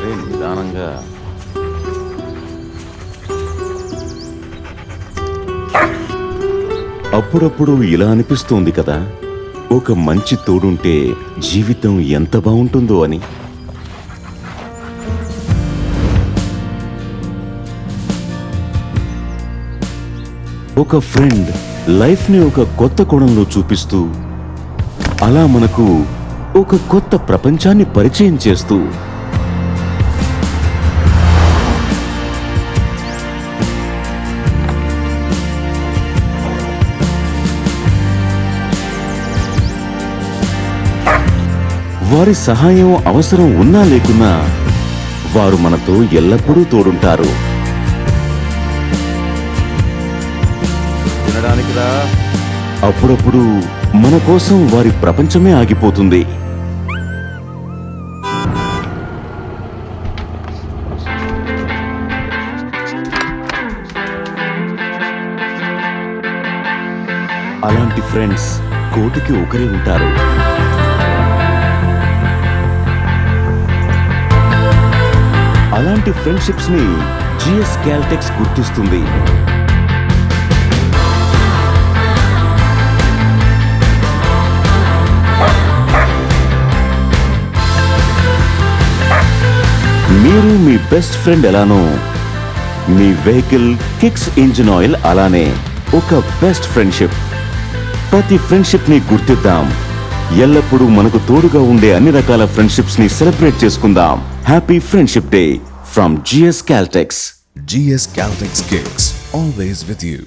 సరే నిదానంగా. అప్పుడప్పుడు ఇలా అనిపిస్తోంది కదా, ఒక మంచి తోడుంటే జీవితం ఎంత బాగుంటుందో అని. ఒక ఫ్రెండ్ లైఫ్ని ఒక కొత్త కోణంలో చూపిస్తూ, అలా మనకు ఒక కొత్త ప్రపంచాన్ని పరిచయం చేస్తూ, వారి సహాయం అవసరం ఉన్నా లేకున్నా వారు మనతో ఎల్లప్పుడూ తోడుంటారు. అప్పుడప్పుడు మన కోసం వారి ప్రపంచమే ఆగిపోతుంది. అలాంటి ఫ్రెండ్స్ కోటికి ఒకరే ఉంటారు. అలాంటి ఫ్రెండ్షిప్స్ ని జిఎస్ క్యాల్టెక్స్ గుర్తిస్తుంది. మీరు మీ బెస్ట్ ఫ్రెండ్ ఎలానో, మీ వెహికల్ కిక్స్ ఇంజిన్ ఆయిల్ అలానే ఒక బెస్ట్ ఫ్రెండ్షిప్. ప్రతి ఫ్రెండ్షిప్ ని గుర్తిద్దాం. ఎల్లప్పుడూ మనకు తోడుగా ఉండే అన్ని రకాల ఫ్రెండ్షిప్స్ ని సెలబ్రేట్ చేసుకుందాం. Happy friendship day from GS Caltex. GS Caltex Kixx, always with you.